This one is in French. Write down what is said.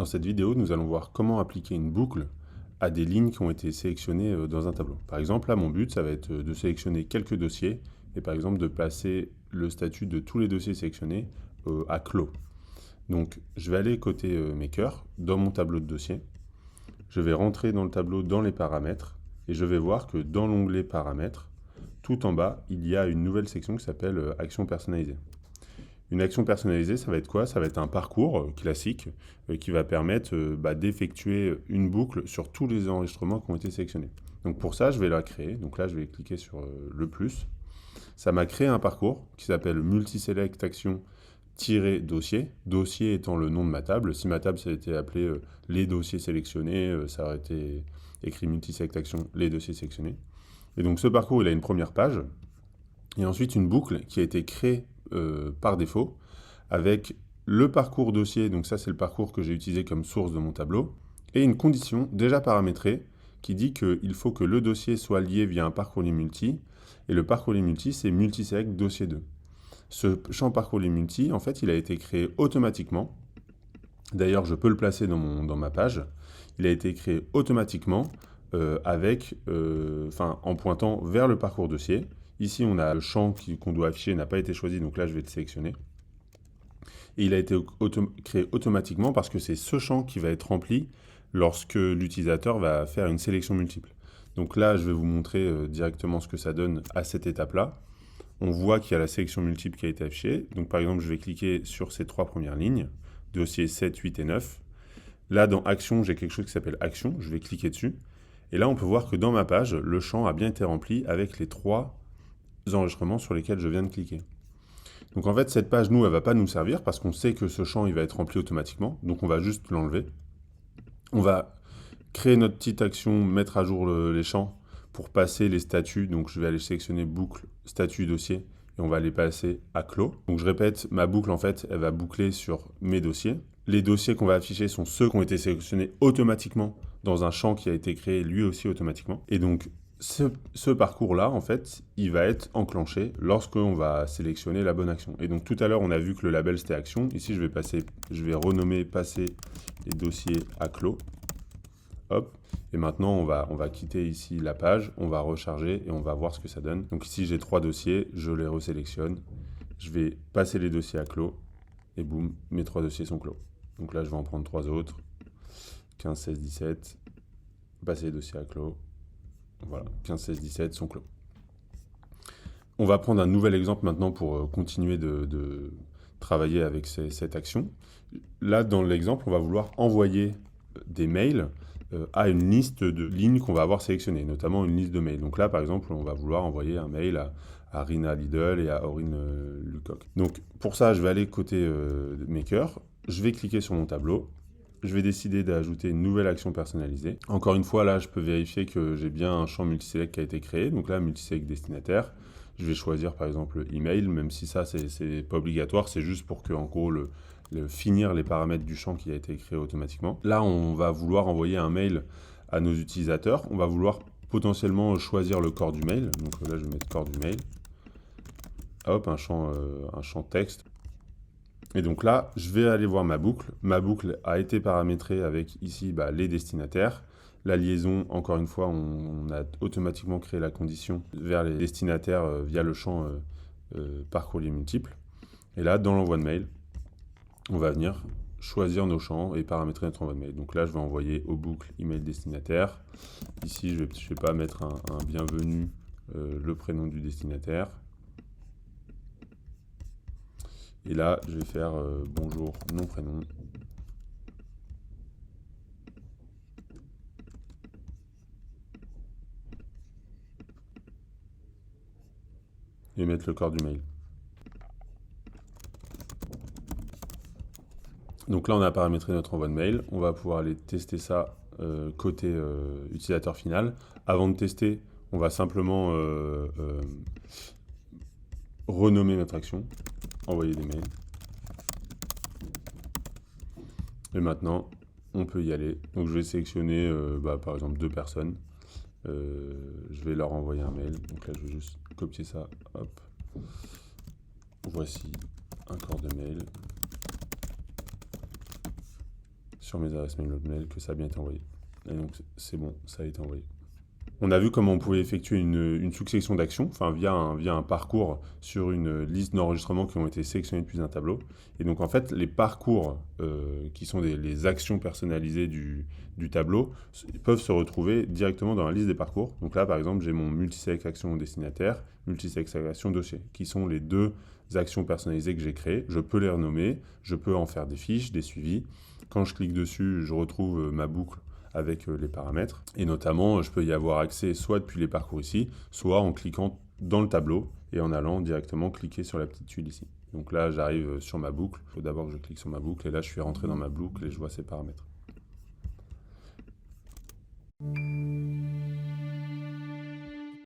Dans cette vidéo, nous allons voir comment appliquer une boucle à des lignes qui ont été sélectionnées dans un tableau. Par exemple, là, mon but, ça va être de sélectionner quelques dossiers et par exemple de placer le statut de tous les dossiers sélectionnés à clos. Donc, je vais aller côté Maker, dans mon tableau de dossier. Je vais rentrer dans le tableau dans les paramètres et je vais voir que dans l'onglet paramètres, tout en bas, il y a une nouvelle section qui s'appelle action personnalisée. Une action personnalisée, ça va être quoi? Ça va être un parcours classique qui va permettre d'effectuer une boucle sur tous les enregistrements qui ont été sélectionnés. Donc pour ça, je vais la créer. Donc là, je vais cliquer sur le plus. Ça m'a créé un parcours qui s'appelle multiselect action-dossier. Dossier étant le nom de ma table. Si ma table ça a été appelée les dossiers sélectionnés, ça aurait été écrit multiselect action, les dossiers sélectionnés. Et donc ce parcours, il a une première page. Et ensuite une boucle qui a été créée par défaut, avec le parcours dossier, donc ça c'est le parcours que j'ai utilisé comme source de mon tableau, et une condition déjà paramétrée qui dit qu'il faut que le dossier soit lié via un parcours multi, et le parcours multi c'est multiselect dossier 2. Ce champ parcours multi, en fait, il a été créé automatiquement. D'ailleurs, je peux le placer dans ma page. Il a été créé automatiquement en pointant vers le parcours dossier. Ici, on a le champ qu'on doit afficher n'a pas été choisi, donc là, je vais le sélectionner. Et il a été créé automatiquement parce que c'est ce champ qui va être rempli lorsque l'utilisateur va faire une sélection multiple. Donc là, je vais vous montrer directement ce que ça donne à cette étape-là. On voit qu'il y a la sélection multiple qui a été affichée. Donc par exemple, je vais cliquer sur ces 3 premières lignes, dossiers 7, 8 et 9. Là, dans Action, j'ai quelque chose qui s'appelle Action. Je vais cliquer dessus. Et là, on peut voir que dans ma page, le champ a bien été rempli avec les 3 enregistrements sur lesquels je viens de cliquer. Donc en fait, cette page, nous, elle ne va pas nous servir parce qu'on sait que ce champ, il va être rempli automatiquement. Donc on va juste l'enlever. On va créer notre petite action, mettre à jour les champs pour passer les statuts. Donc je vais aller sélectionner boucle, statut, dossier et on va les passer à clos. Donc je répète, ma boucle, en fait, elle va boucler sur mes dossiers. Les dossiers qu'on va afficher sont ceux qui ont été sélectionnés automatiquement dans un champ qui a été créé lui aussi automatiquement. Et donc, ce parcours-là, en fait, il va être enclenché lorsqu'on va sélectionner la bonne action. Et donc, tout à l'heure, on a vu que le label, c'était action. Ici, je vais renommer passer les dossiers à clos. Hop. Et maintenant, on va quitter ici la page, on va recharger et on va voir ce que ça donne. Donc ici, j'ai 3 dossiers, je les resélectionne. Je vais passer les dossiers à clos. Et boum, mes 3 dossiers sont clos. Donc là, je vais en prendre 3 autres. 15, 16, 17. Passer les dossiers à clos. Voilà, 15, 16, 17 sont clos. On va prendre un nouvel exemple maintenant pour continuer de travailler avec cette action. Là, dans l'exemple, on va vouloir envoyer des mails à une liste de lignes qu'on va avoir sélectionnées, notamment une liste de mails. Donc là, par exemple, on va vouloir envoyer un mail à Rina Lidl et à Aurine Lucoq. Donc pour ça, je vais aller côté Maker, je vais cliquer sur mon tableau, je vais décider d'ajouter une nouvelle action personnalisée. Encore une fois, là, je peux vérifier que j'ai bien un champ multiselect qui a été créé. Donc là, multiselect destinataire. Je vais choisir par exemple email, même si ça, c'est pas obligatoire, c'est juste pour que, en gros, finir les paramètres du champ qui a été créé automatiquement. Là, on va vouloir envoyer un mail à nos utilisateurs. On va vouloir potentiellement choisir le corps du mail. Donc là, je vais mettre corps du mail. Hop, un champ texte. Et donc là, je vais aller voir ma boucle. Ma boucle a été paramétrée avec ici les destinataires. La liaison, encore une fois, on a automatiquement créé la condition vers les destinataires via le champ par courrier multiple. Et là, dans l'envoi de mail, on va venir choisir nos champs et paramétrer notre envoi de mail. Donc là, je vais envoyer aux boucles email destinataire. Ici, je vais pas mettre un bienvenu, le prénom du destinataire. Et là, je vais faire bonjour, nom, prénom. Et mettre le corps du mail. Donc là, on a paramétré notre envoi de mail. On va pouvoir aller tester ça côté utilisateur final. Avant de tester, on va simplement renommer notre action, envoyer des mails. Et maintenant, on peut y aller. Donc je vais sélectionner par exemple 2 personnes. Je vais leur envoyer un mail. Donc là, je vais juste copier ça. Hop. Voici un corps de mail. sur mes adresses mail que ça a bien été envoyé. Et donc c'est bon, ça a été envoyé. On a vu comment on pouvait effectuer une succession d'actions, enfin via un parcours sur une liste d'enregistrements qui ont été sélectionnés depuis un tableau. Et donc en fait, les parcours qui sont les actions personnalisées du tableau peuvent se retrouver directement dans la liste des parcours. Donc là, par exemple, j'ai mon multiselect action destinataire, multiselect action dossier, qui sont les deux actions personnalisées que j'ai créées. Je peux les renommer, je peux en faire des fiches, des suivis. Quand je clique dessus, je retrouve ma boucle avec les paramètres. Et notamment, je peux y avoir accès soit depuis les parcours ici, soit en cliquant dans le tableau et en allant directement cliquer sur la petite tuile ici. Donc là, j'arrive sur ma boucle. Il faut d'abord que je clique sur ma boucle et là, je suis rentré dans ma boucle et je vois ces paramètres.